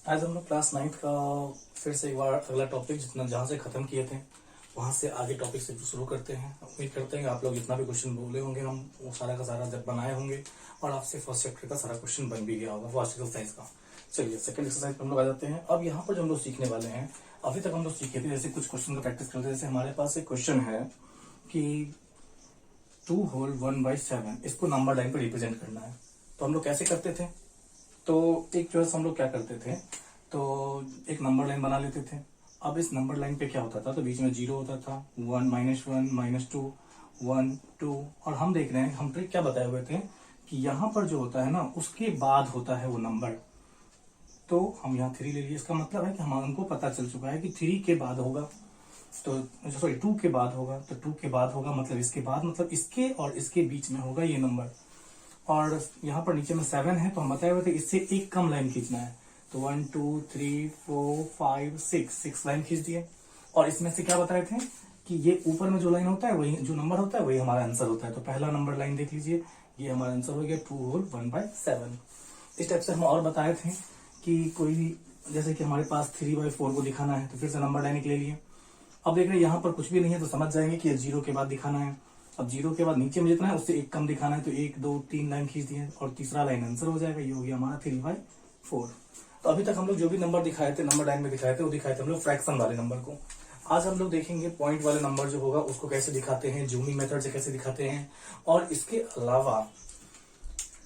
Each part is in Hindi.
आज हम लोग क्लास 9th का फिर से एक बार अगला टॉपिक जितना जहाँ से खत्म किए थे वहां से आगे टॉपिक से शुरू करते हैं। उम्मीद करते हैं कि आप लोग जितना भी क्वेश्चन बोले होंगे हम वो सारा का सारा जब बनाए होंगे और आपसे फर्स्ट चैप्टर का सारा क्वेश्चन बन भी गया होगा फर्स्ट एक्सरसाइज का। चलिए सेकंड एक्सरसाइज पर हम लोग आ जाते हैं। अब यहाँ पर जो हम लोग सीखने वाले हैं, अभी तक हम लोग सीखे थे जैसे कुछ क्वेश्चन का प्रैक्टिस करते हैं। जैसे हमारे पास एक क्वेश्चन है कि 2 होल 1/7 इसको नंबर लाइन पर रिप्रेजेंट करना है। तो हम लोग कैसे करते थे, तो एक जो है हम लोग क्या करते थे, तो एक नंबर लाइन बना लेते थे। अब इस नंबर लाइन पे क्या होता था, तो बीच में 0 होता था, 1 -1 -2 1 2 और हम देख रहे हैं, हम ट्रिक क्या बताए हुए थे कि यहाँ पर जो होता है ना उसके बाद होता है वो नंबर। तो हम यहाँ 3 ले लिए, इसका मतलब है कि हमको पता चल चुका है कि 3 के बाद होगा, तो सॉरी 2 के बाद होगा, तो 2 के बाद होगा मतलब इसके बाद, मतलब इसके और इसके बीच में होगा ये नंबर। और यहाँ पर नीचे में 7 है तो हम बताए हुए थे इससे एक कम लाइन खींचना है। तो 1 2 3 4 5 6 लाइन खींच दिए। और इसमें से क्या बताए थे कि ये ऊपर में जो लाइन होता है वही जो नंबर होता है वही हमारा आंसर होता है। तो पहला नंबर लाइन देख लीजिए, ये हमारा आंसर हो गया 2 होल 1/7। इस टाइप से हम और बताए थे कि कोई भी जैसे कि हमारे पास 3/4 को दिखाना है तो फिर से नंबर लाइन ले लिए। अब देख रहे हैं यहाँ पर कुछ भी नहीं है तो समझ जाएंगे कि 0 के बाद दिखाना है। अब 0 के बाद नीचे में जितना है उससे एक कम दिखाना है, तो 1 2 3 लाइन खींच दिए और तीसरा लाइन आंसर हो जाएगा। ये हो गया हमारा 3/4। तो अभी तक हम लोग जो भी नंबर दिखाए थे नंबर लाइन में दिखाए थे वो दिखाए थे हम लोग फ्रैक्शन वाले नंबर को। आज हम लोग देखेंगे पॉइंट वाले नंबर जो होगा उसको कैसे दिखाते हैं, जूमिंग मेथड से कैसे दिखाते हैं, और इसके अलावा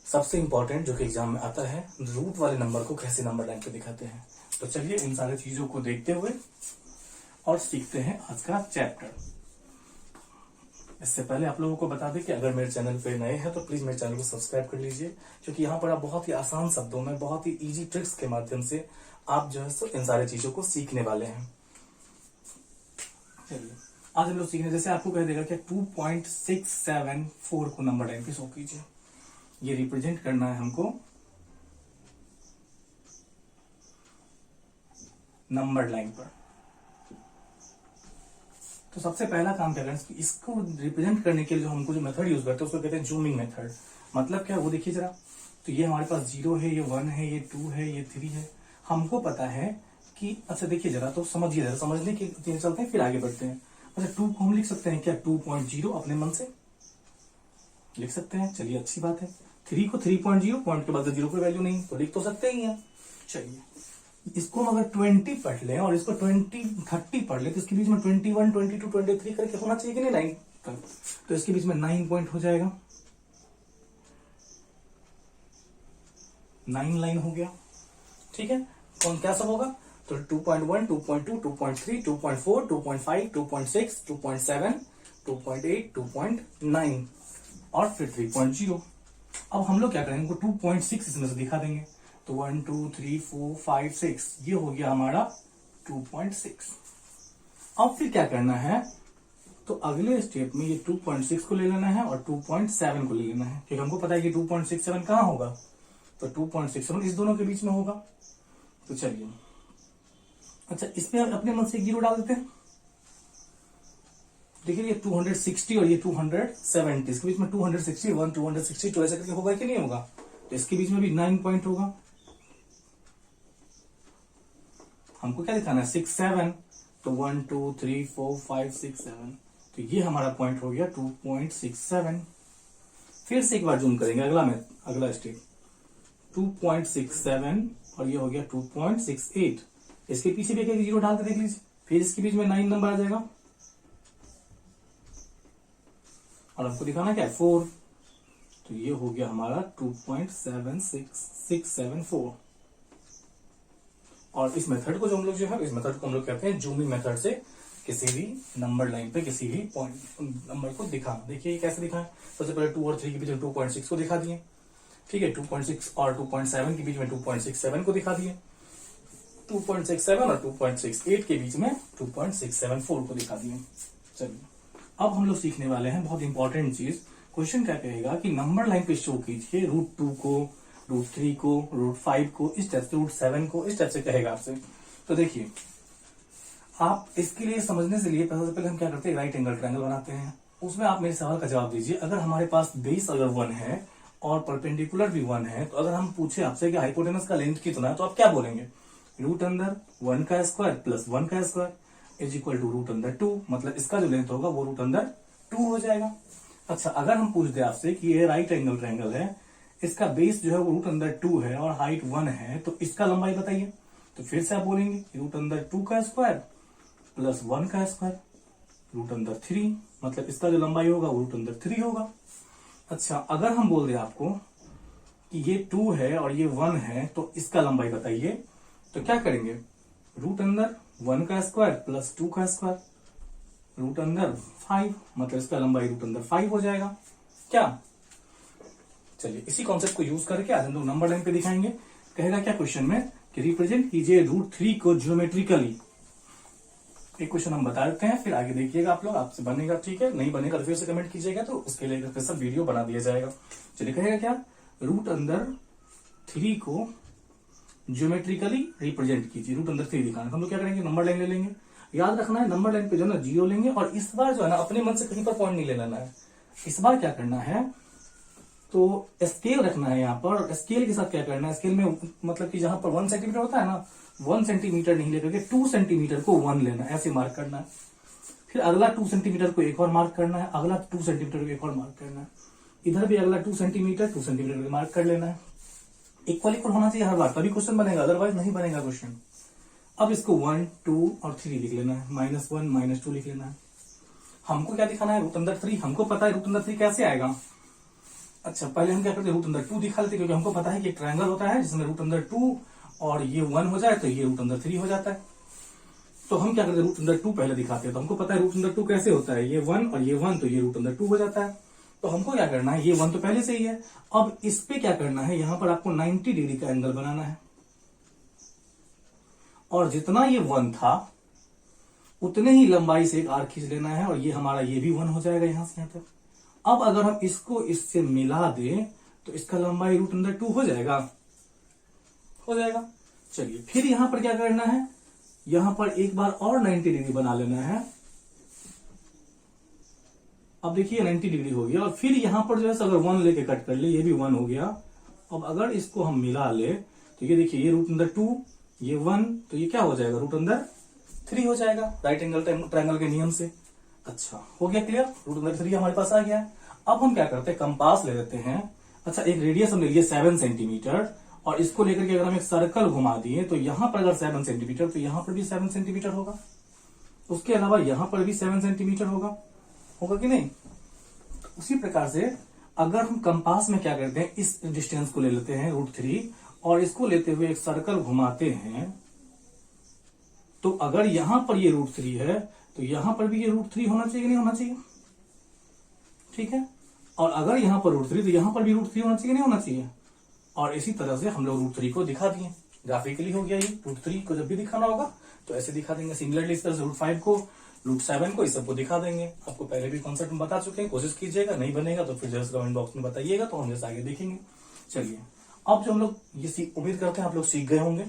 सबसे इंपॉर्टेंट जो कि एग्जाम में आता है, रूट वाले नंबर को कैसे नंबर लाइन पे दिखाते हैं। तो चलिए इन सारी चीजों को देखते हुए और सीखते हैं आज का चैप्टर। इससे पहले आप लोगों को बता दें कि अगर मेरे चैनल पे नए हैं तो प्लीज मेरे चैनल को सब्सक्राइब कर लीजिए, क्योंकि यहाँ पर आप बहुत ही आसान शब्दों में बहुत ही इजी ट्रिक्स के माध्यम से आप जो है सो इन सारी चीजों को सीखने वाले हैं। चलिए आज हम लोग सीखने, जैसे आपको कह देगा कि 2.674 को नंबर लाइन पे शो कीजिए। ये रिप्रेजेंट करना है हमको नंबर लाइन पर। तो सबसे पहला काम क्या करें, इसको रिप्रेजेंट करने के लिए जो हमको जो मेथड यूज करते हैं उसको कहते हैं जूमिंग मेथड। मतलब क्या है वो देखिए जरा, तो ये हमारे पास 0 है, ये 1 है, ये 2 है, ये 3 है। हमको पता है कि अच्छा देखिए जरा, तो समझिए जरा, समझने के लिए चलते हैं फिर आगे बढ़ते हैं। अच्छा 2 को हम लिख सकते हैं क्या, 2.0 अपने मन से लिख सकते हैं। चलिए अच्छी बात है। 3 को 3.0, पॉइंट के बाद 0 कोई वैल्यू नहीं तो लिख तो सकते ही हैं। चलिए इसको हम अगर 20 पढ़ लें और इसको 30 पढ़ लें तो इसके बीच में 21 22 23 करके होना चाहिए कि नहीं 9 तक, तो इसके बीच में 9 पॉइंट हो जाएगा, 9 लाइन हो गया। ठीक है, कौन क्या सब होगा, तो 2.1 2.2 2.3 2.4 2.5 2.6 2.7 2.8 2.9 और फिर 3.0। अब हम लोग क्या करेंगे, इनको 2.6 इसमें से दिखा देंगे। तो 1 2 3 4 5 6 ये हो गया हमारा 2.6। अब फिर क्या करना है, तो अगले स्टेप में ये 2.6 को ले लेना है और 2.7 को ले लेना है, क्योंकि हमको पता है कि 2.67 कहाँ होगा, तो 2.67 इस दोनों के बीच में होगा। तो चलिए अच्छा इसमें अपने मन से 0 डाल देते हैं। देखिए ये 260 और ये 270, इसके बीच में 261 262 ऐसे करके होगा कि नहीं होगा, तो इसके बीच में भी 9 पॉइंट होगा। हमको क्या दिखाना है 6 7, तो 1 2 3 4 5 6 7, तो ये हमारा पॉइंट हो गया 2.67। फिर से एक बार जूम करेंगे, अगला स्टेप 2.67 और ये हो गया 2.68। इसके पीछे भी एक 0 डाल के देख लीजिए, फिर इसके बीच में 9 नंबर आ जाएगा और हमको दिखाना क्या है 4, तो ये हो गया हमारा 2.76674। और इस मेथड को जो हम लोग इस मेथड को हम लोग कहते हैं जूमिंग मेथड से किसी भी नंबर लाइन पे किसी भी पॉइंट नंबर को दिखाना। देखिए ये कैसे दिखाएं, सबसे पहले 2 और 3 के बीच में 2.6 को दिखा दिए। ठीक है, 2.6 और 2.7 के बीच में 2.67 को दिखा दिए, 2.67 और 2.68 के बीच में 2.674 को दिखा दिए। चलिए अब हम लोग सीखने वाले हैं बहुत इंपॉर्टेंट चीज। क्वेश्चन क्या कहेगा कि नंबर लाइन पे शो कीजिए √2 को, √3 को, √5 को, इस टाइप से √7 को, इस टाइप से कहेगा आपसे। तो देखिए आप इसके लिए समझने से लिए सबसे पहले हम क्या करते हैं, राइट एंगल ट्रायंगल बनाते हैं। उसमें आप मेरे सवाल का जवाब दीजिए। अगर हमारे पास बेस अगर 1 है और परपेंडिकुलर भी 1 है, तो अगर हम पूछे आपसे कि हाइपोटेनस का लेंथ कितना है तो आप क्या बोलेंगे, रूट अंदर 1 का स्क्वायर प्लस 1 का square is equal to root अंदर 2, मतलब इसका जो लेंथ होगा वो रूट अंदर 2 हो जाएगा। अच्छा, अगर हम पूछ दे आपसे कि ये राइट एंगल ट्रायंगल है, इसका बेस जो है वो रूट अंदर 2 है और हाइट 1 है, तो इसका लंबाई बताइए। तो फिर से आप बोलेंगे रूट अंदर 2 का स्क्वायर प्लस 1 का स्क्वायर रूट अंदर 3, मतलब इसका जो लंबाई होगा वो रूट अंदर 3 होगा। अच्छा, अगर हम बोल दें आपको कि ये 2 है और ये 1 है, तो इसका लंबाई बताइए, तो क्या करेंगे, रूट अंदर 1 का स्क्वायर प्लस 2 का स्क्वायर रूट अंदर 5, मतलब इसका लंबाई रूट अंदर 5 हो जाएगा। क्या, चलिए इसी कॉन्सेप्ट को यूज करके आज हम लोग नंबर लाइन पे दिखाएंगे। कहेगा क्या क्वेश्चन में कि रिप्रेजेंट कीजिए रूट 3 को ज्योमेट्रिकली। एक क्वेश्चन हम बता देते हैं, फिर आगे देखिएगा आप लोग, आपसे बनेगा ठीक है, नहीं बनेगा तो फिर से कमेंट कीजिएगा, तो उसके लिए फिर सब वीडियो बना दिया जाएगा। चलिए कहेगा क्या, रूट अंदर 3 को ज्योमेट्रिकली रिप्रेजेंट कीजिए। रूट अंदर 3 दिखाना, हम लोग क्या करेंगे, नंबर लाइन ले लेंगे। याद रखना है नंबर लाइन पे जो है ना 0 लेंगे, और इस बार जो है ना अपने मन से कहीं पर पॉइंट नहीं ले लेना है। इस बार क्या करना है, तो स्केल रखना है यहाँ पर, और स्केल के साथ क्या करना है, स्केल में मतलब कि जहां पर 1 सेंटीमीटर होता है ना, 1 सेंटीमीटर नहीं लेकर के 2 सेंटीमीटर को 1 लेना है, ऐसे मार्क करना है। फिर अगला 2 सेंटीमीटर को एक और मार्क करना है, अगला 2 सेंटीमीटर को एक और मार्क करना है, इधर भी अगला 2 सेंटीमीटर को मार्क कर लेना है। इक्वल इक्वल होना चाहिए हर बार, तभी क्वेश्चन बनेगा, अदरवाइज नहीं बनेगा क्वेश्चन। अब इसको 1, 2 और 3 लिख लेना है, -1 -2 लिख लेना है। हमको क्या दिखाना है, रूट अंदर 3। हमको पता है रूट अंदर 3 कैसे आएगा। अच्छा, पहले हम क्या करते हैं, रूट अंदर 2 दिखा लेते, क्योंकि हमको पता है कि एक ट्रायंगल होता है जिसमें रूट अंदर 2 और ये 1 हो जाए तो ये रूट अंदर 3 हो जाता है। तो हम क्या करते हैं, रूट अंदर 2 पहले दिखाते हैं। तो हमको पता है रूट अंदर 2 कैसे होता है, ये 1 और ये 1, तो ये रूट अंदर 2 हो जाता है। तो हमको क्या करना है, ये 1 तो पहले से ही है। अब इस पे क्या करना है, यहां पर आपको 90 डिग्री का एंगल बनाना है, और जितना ये 1 था उतने ही लंबाई से एक आर्क खींच लेना है, और ये हमारा ये भी 1 हो जाएगा यहां से यहां तक। अब अगर हम इसको इससे मिला दें तो इसका लंबाई रूट अंदर 2 हो जाएगा, हो जाएगा। चलिए फिर यहां पर क्या करना है, यहां पर एक बार और 90 डिग्री बना लेना है। अब देखिए 90 डिग्री हो गया, और फिर यहां पर जो है अगर 1 लेके कट कर ले, ये भी 1 हो गया। अब अगर इसको हम मिला ले तो ये देखिए, ये रूट अंदर 2, ये 1, तो ये क्या हो जाएगा, रूट अंदर 3 हो जाएगा, राइट एंगल ट्रायंगल के नियम से। अच्छा, हो गया क्लियर, रूट अंदर 3 हमारे पास आ गया। अब हम क्या करते हैं, कंपास ले लेते हैं। अच्छा, एक रेडियस हम ले लिए 7 सेंटीमीटर, और इसको लेकर के अगर हम एक सर्कल घुमा दिए तो यहां पर अगर 7 सेंटीमीटर, तो यहां पर भी 7 सेंटीमीटर होगा, उसके अलावा यहां पर भी 7 सेंटीमीटर होगा, होगा कि नहीं। तो उसी प्रकार से अगर हम कंपास में क्या करते हैं, इस डिस्टेंस को ले लेते हैं रूट 3, और इसको लेते हुए एक सर्कल घुमाते हैं, तो अगर यहां पर ये रूट 3 है तो यहां पर भी ये रूट 3 होना चाहिए, नहीं होना चाहिए, ठीक है। और अगर यहां पर रूट 3 तो यहां पर भी रूट 3 होना चाहिए, नहीं होना चाहिए। और इसी तरह से हम लोग रूट 3 को दिखा दिए, ग्राफिकली हो गया। ये रूट 3 को जब भी दिखाना होगा तो ऐसे दिखा देंगे। सिमिलरली इस तरह से रूट 5 को, रूट 7 को, इस सबको दिखा देंगे। आपको पहले भी कॉन्सेप्ट में बता चुके हैं, कोशिश कीजिएगा, नहीं बनेगा तो फिर जैसे कमेंट बॉक्स में बताइएगा, तो हम जैसे आगे देखेंगे। चलिए अब जो हम लोग ये उम्मीद करते हैं आप लोग सीख गए होंगे।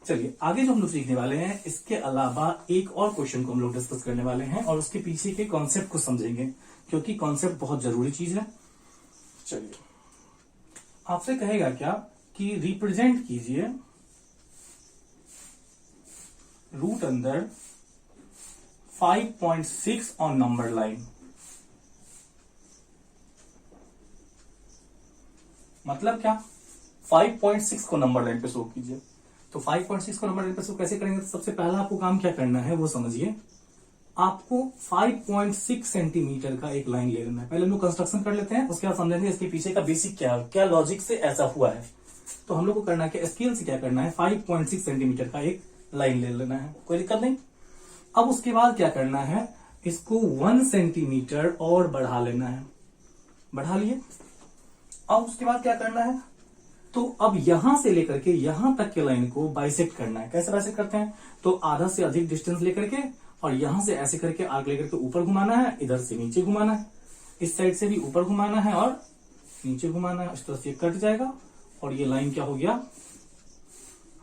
चलिए आगे जो हम लोग सीखने वाले हैं, इसके अलावा एक और क्वेश्चन को हम लोग डिस्कस करने वाले हैं, और उसके पीछे के कॉन्सेप्ट को समझेंगे, क्योंकि कॉन्सेप्ट बहुत जरूरी चीज है। चलिए आपसे कहेगा क्या कि रिप्रेजेंट कीजिए रूट अंदर 5.6 ऑन नंबर लाइन। मतलब क्या, 5.6 को नंबर लाइन पे शो कीजिए। तो 5.6 को नंबर लाइन पे शो कैसे करेंगे, तो सबसे पहला आपको काम क्या करना है वो समझिए। आपको 5.6 सेंटीमीटर का एक लाइन ले लेना है। पहले हम लोग कंस्ट्रक्शन कर लेते हैं, उसके बाद समझेंगे इसके पीछे का बेसिक क्या लॉजिक से ऐसा हुआ है। तो हम लोग को करना है, स्केल से क्या करना है, 5.6 सेंटीमीटर का एक लाइन ले लेना है, कोई दिक्कत नहीं। अब उसके बाद क्या करना है, इसको 1 सेंटीमीटर और बढ़ा लेना है, बढ़ा लिए। अब उसके बाद क्या करना है, तो अब यहां से लेकर के यहां तक के लाइन को बाइसेक्ट करना है। कैसे बाइसेक्ट करते हैं, तो आधा से अधिक डिस्टेंस लेकर के, और यहां से ऐसे करके आर्क लेकर के ऊपर घुमाना है, इधर से नीचे घुमाना है, इस साइड से भी ऊपर घुमाना है और नीचे घुमाना है। इस तरह से कट जाएगा, और ये लाइन क्या हो गया,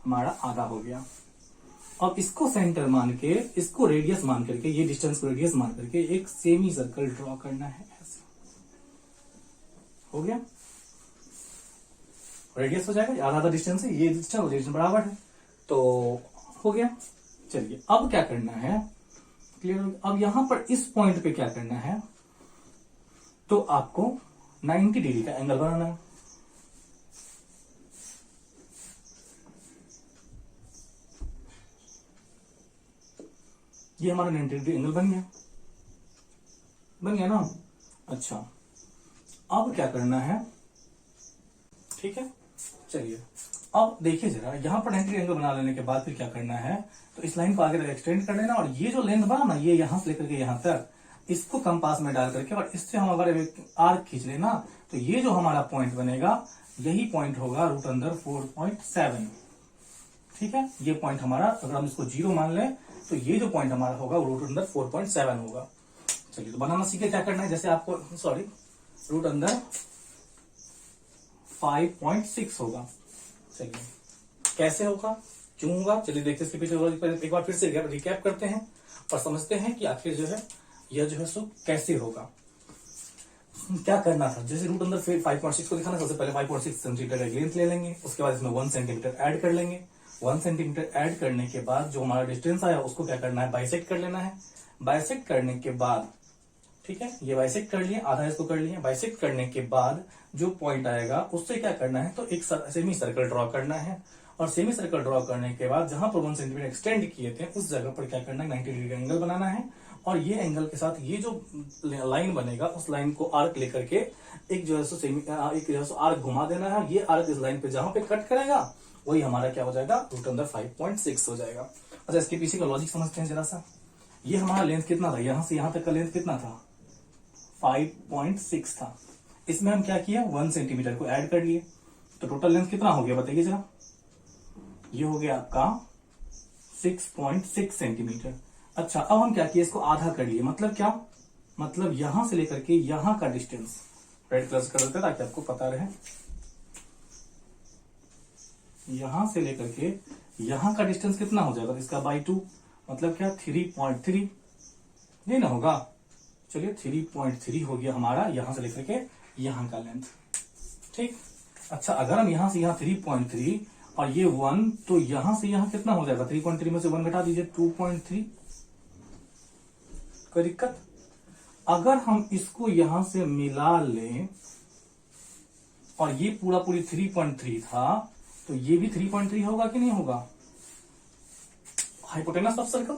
हमारा आधा हो गया। अब इसको सेंटर मान के, इसको रेडियस मान करके, ये डिस्टेंस को रेडियस मान करके एक सेमी सर्कल ड्रॉ करना है, ऐसे हो गया। रेडियस हो जाएगा, आधा आधा डिस्टेंस है, ये डिस्टेंस बराबर है। तो हो गया। चलिए अब क्या करना है, क्लियर हो गया। अब यहां पर इस पॉइंट पे क्या करना है, तो आपको 90 डिग्री का एंगल बनाना है। ये हमारा 90 डिग्री एंगल बन गया ना। अच्छा अब क्या करना है, ठीक है। चलिए अब देखिए जरा, यहां पर 90 एंगल बना लेने के बाद फिर क्या करना है, तो इस लाइन को आगे तक एक्सटेंड कर लेना, और ये जो लेंथ बना ना, ये यहां से लेकर के यहां तक, इसको कंपास में डाल करके और इससे हम अगर आर्क खींच लेना, तो ये जो हमारा पॉइंट बनेगा यही पॉइंट होगा रूट अंडर 4.7। ठीक है, ये पॉइंट हमारा, अगर हम इसको 0 मान लें तो ये जो पॉइंट हमारा होगा वो रूट अंडर 4.7 होगा। चलिए तो बनाना सीखे, क्या करना है, जैसे आपको सॉरी रूट अंडर 5.6 होगा। चलिए कैसे होगा, क्यों होगा, चलिए देखते इसके पीछे एक बार फिर से रिकैप करते हैं और समझते हैं कि आखिर जो है यह जो है सो कैसे होगा। क्या करना था, जैसे रूट अंडर 5.6 को दिखाना, सबसे पहले 5.6 सेंटीमीटर का लेंथ ले लेंगे, उसके बाद इसमें 1 सेंटीमीटर ऐड कर लेंगे। 1 सेंटीमीटर ऐड करने के बाद जो हमारा डिस्टेंस आया उसको क्या करना है, बाइसेक्ट कर लेना है। बाइसेक्ट करने के बाद, ठीक है, ये बाइसेक्ट कर लिए, आधा इसको कर लिए। बाइसेक्ट करने के बाद जो पॉइंट आएगा उससे क्या करना है, तो एक सेमी सर्कल ड्रॉ करना है, और सेमी सर्कल ड्रॉ करने के बाद जहां पर 1 सेंटीमीटर एक्सटेंड किए थे उस जगह पर क्या करना है, 90 डिग्री का एंगल बनाना है, और ये एंगल के साथ ये जो लाइन बनेगा उस लाइन को आर्क लेकर के एक जो है सो एक जो है सो आर्क घुमा देना है। ये आर्क इस लाइन पे जहां पे कट करेगा वही हमारा क्या हो जाएगा, रूट अंडर 5.6 हो जाएगा। अच्छा इसके पीछे का लॉजिक समझते हैं जरा सा। ये हमारा लेंथ कितना था, यहां से यहां तक का लेंथ कितना था, 5.6 था। इसमें हम क्या किया, 1 सेंटीमीटर को ऐड कर लिए, तो टोटल लेंथ कितना हो गया बताइए जरा, ये हो गया आपका 6.6 सेंटीमीटर। अच्छा अब हम क्या किए, इसको आधा कर लिए, मतलब क्या, मतलब यहां से लेकर के यहां का डिस्टेंस, रेड कलर से कर देते हैं ताकि आपको पता रहे, यहां से लेकर के यहां का डिस्टेंस कितना हो जाएगा, इसका बाई 2, मतलब क्या 3.3, ये ना होगा। चलिए 3.3 हो गया हमारा यहां से लेकर के यहां का लेंथ। ठीक, अच्छा अगर हम यहां से यहां 3.3 और ये 1, तो यहां से यहां कितना हो जाएगा, 3.3 में से 1 घटा दीजिए, 2.3। कोई दिक्कत, अगर हम इसको यहां से मिला लें और ये पूरा पूरी 3.3 था, तो ये भी 3.3 होगा कि नहीं होगा, हाइपोटेनस ऑफ सर्कल।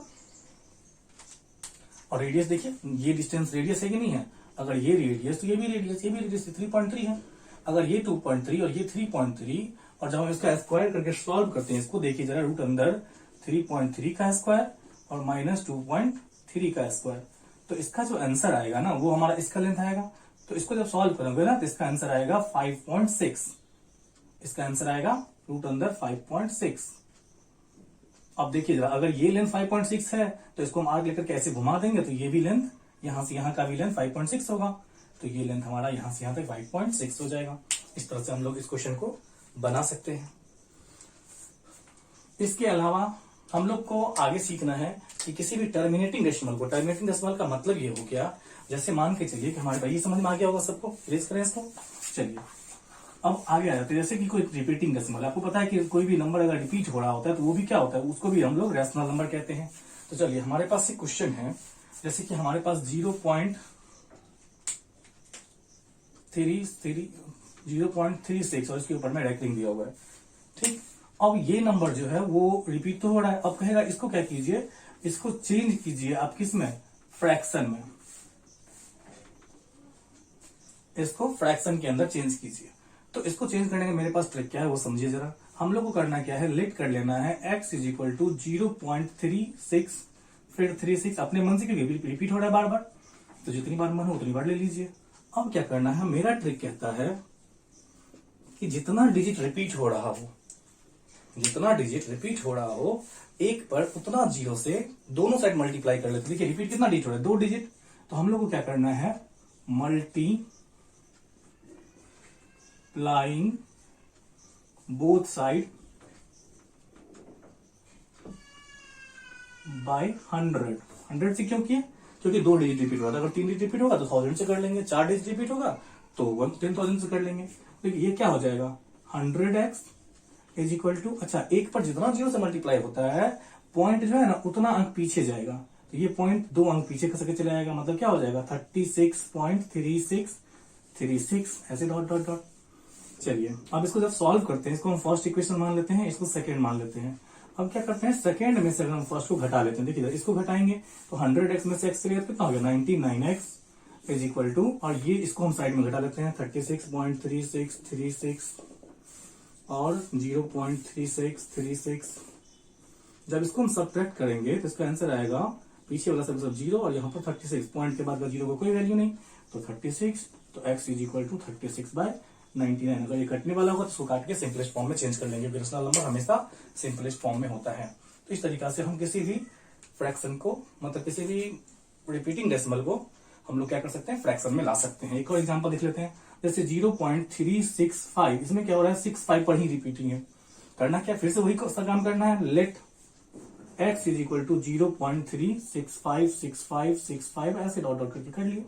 और रेडियस देखिए, ये डिस्टेंस रेडियस है कि नहीं है, अगर ये रेडियस तो ये भी रेडियस, ये भी रेडियस 3.3 है। अगर ये 2.3 और ये 3.3, और जब हम इसका स्क्वायर करके सॉल्व करते हैं इसको, देखिए जरा, रूट अंदर 3.3 का स्क्वायर और माइनस 2.3 का स्क्वायर, तो इसका जो आंसर आएगा ना वो हमारा इसका लेंथ आएगा। तो इसको जब सॉल्व करोगे ना तो इसका आंसर आएगा 5.6, इसका आंसर आएगा रूट अंदर 5.6। अब देखिए जरा, अगर ये लेंथ 5.6 है तो इसको हम आर्क लेकर के ऐसे घुमा देंगे, तो ये भी लेंथ, यहां से यहां का भी लेंथ 5.6 होगा, तो ये लेंथ हमारा यहां से यहां तक 5.6 हो जाएगा। इस तरह से हम लोग इस क्वेश्चन को बना सकते हैं। इसके अलावा हम लोग को आगे सीखना है कि किसी भी टर्मिनेटिंग डेसिमल को, टर्मिनेटिंग डेसिमल का मतलब ये हो गया, जैसे मान के चलिए कि हमारे भाई, ये समझ में आ गया होगा सबको, रेज करें इसको। चलिए अब आगे आ जाते हैं, जैसे कि कोई रिपीटिंग डेसिमल, आपको पता है कि कोई भी नंबर अगर रिपीट हो रहा होता है तो वो भी क्या होता है, उसको भी हम लोग रैशनल नंबर कहते हैं। तो चलिए हमारे पास एक क्वेश्चन है, जैसे कि हमारे पास 0.36 और इसके ऊपर में रैकलिंग दिया हुआ है। ठीक, अब ये नंबर जो है वो रिपीट तो हो रहा है, अब कहेगा इसको क्या कीजिए, इसको चेंज कीजिए आप किस में, फ्रैक्शन में, इसको फ्रैक्शन के अंदर चेंज कीजिए। तो इसको चेंज करने का मेरे पास ट्रिक क्या है वो समझिए जरा। हम लोग को करना क्या है, लेट कर लेना है x इज इक्वल टू 0.36, फिर 36 अपने मन से, क्योंकि रिपीट हो रहा है बार बार, तो जितनी बार मन हो उतनी बार ले लीजिए। अब क्या करना है, मेरा ट्रिक कहता है कि जितना डिजिट रिपीट हो रहा हो, जितना डिजिट रिपीट हो रहा हो एक पर, उतना 0 से दोनों साइड मल्टीप्लाई कर लेते। देखिए रिपीट कितना डिजिट हो रहा है, 2 डिजिट, तो हम लोग को क्या करना है, मल्टीप्लाइंग बोथ साइड बाय 100 से। क्यों किए, क्योंकि 2 डिजिट रिपीट हो रहा था, अगर 3 डिजिट रिपीट होगा तो 1000 से कर लेंगे, 4 डिजिट रिपीट होगा तो 10,000 से कर लेंगे। तो ये क्या हो जाएगा, 100x इज इक्वल टू, अच्छा एक पर जितना जीरो से मल्टीप्लाई होता है पॉइंट जो है ना उतना अंक पीछे जाएगा, तो ये पॉइंट 2 अंक पीछे खसक के चले जाएगा, मतलब क्या हो जाएगा 36.3636 ऐसे डॉट डॉट डॉट। चलिए अब इसको जब सॉल्व करते हैं, इसको हम फर्स्ट इक्वेशन मान लेते हैं, इसको सेकंड मान लेते हैं। अब क्या करते हैं, सेकंड में से अगर हम फर्स्ट को घटा लेते हैं, देखिए इसको घटाएंगे तो 100x में से x चलेगा कितना हो गया 99x इज इक्वल टू, और ये इसको हम साइड में घटा लेते हैं 36.3636 और 0.3636। जब इसको हम सब्ट्रैक्ट करेंगे तो इसका आंसर आएगा पीछे वाला सब जीरो और यहाँ पर 36, पॉइंट के बाद का जीरो का कोई वैल्यू नहीं, तो 36, तो x इज इक्वल टू 36/99। अगर ये कटने वाला होगा तो इसको काट के सिंपलेस्ट फॉर्म में चेंज कर लेंगे, रेशनल नंबर हमेशा सिंपलेस्ट फॉर्म में होता है। तो इस तरीका से हम किसी भी फ्रैक्शन को, मतलब किसी भी रिपीटिंग डेसिमल को हम लोग क्या कर सकते हैं, फ्रैक्शन में ला सकते हैं। एक और एग्जांपल देख लेते हैं, जैसे 0.365, इसमें क्या हो रहा है 65 पर ही रिपीटिंग है, करना क्या, फिर से वही काम करना है, let x is equal to 0.3656565 ऐसे डॉट डॉट करके कर लिए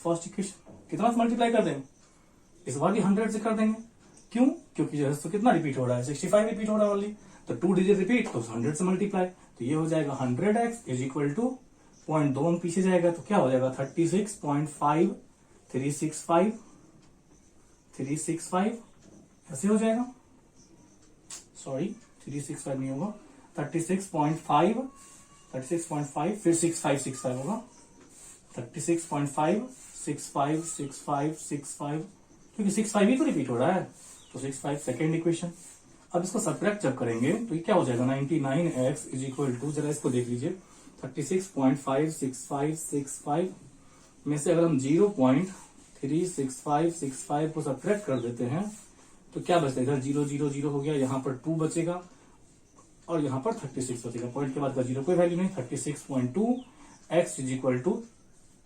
फर्स्ट इक्वेशन। कितना मल्टीप्लाई कर देंगे, इस बार भी 100 से कर देंगे, क्यों, क्योंकि जो है तो कितना रिपीट हो रहा है 65 रिपीट हो रहा है ओनली, तो 2 डिजिट रिपीट तो 100 से मल्टीप्लाई, तो ये हो जाएगा 100x is equal two point 2 अंक पीछे जाएगा तो क्या हो जाएगा 36.5365 ऐसे हो जाएगा, सॉरी 365 नहीं होगा, 36.5 फिर 6565 होगा, 36.5 65 65 65, क्योंकि 65 ही तो रिपीट हो रहा है, तो 65 सेकेंड इक्वेशन। अब इसको सब्ट्रैक्ट जब करेंगे तो ये क्या हो जाएगा 99x इज इक्वल टू, जरा इसको देख लीजिए 36.56565 में से अगर हम 0.36565 को सब्ट्रैक्ट कर देते हैं तो क्या बचता है, इधर 0 0 0 हो गया, यहाँ पर 2 बचेगा और यहाँ पर 36 बचेगा, पॉइंट के बाद का जीरो कोई वैल्यू नहीं, 36.2 x इज इक्वल टू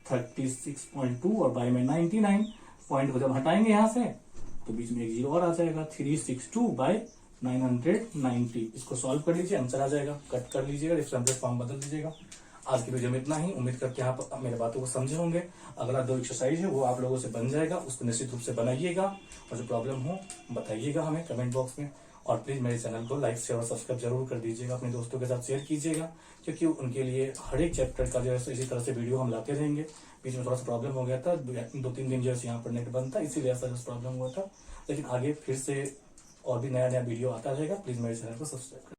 36.2 और बाय में 99, पॉइंट को जब हटाएंगे यहाँ से तो बीच में एक जीरो और आ जाएगा 362/990। इसको सॉल्व कर लीजिए, आंसर आ जाएगा, कट कर लीजिएगा, डिफरेंशियल फॉर्म बदल दीजिएगा। आज की वीडियो में इतना ही, उम्मीद करते हैं आप मेरे बातों को समझे होंगे। अगला 2 एक्सरसाइज है वो आप लोगों से बन जाएगा, उसको निश्चित रूप से बनाइएगा और जो प्रॉब्लम हो बताइएगा हमें कमेंट बॉक्स में। और प्लीज मेरे चैनल को लाइक शेयर और सब्सक्राइब जरूर कर दीजिएगा, अपने दोस्तों के साथ शेयर कीजिएगा, क्योंकि उनके लिए हर एक चैप्टर का जो है इसी तरह से वीडियो हम लाते रहेंगे। बीच में थोड़ा सा प्रॉब्लम हो गया था, 2-3 दिन जो है यहाँ पर नेट बंद था, इसीलिए ऐसा प्रॉब्लम हुआ था, लेकिन आगे फिर से और भी नया नया वीडियो आता रहेगा। प्लीज मेरे चैनल को सब्सक्राइब करें।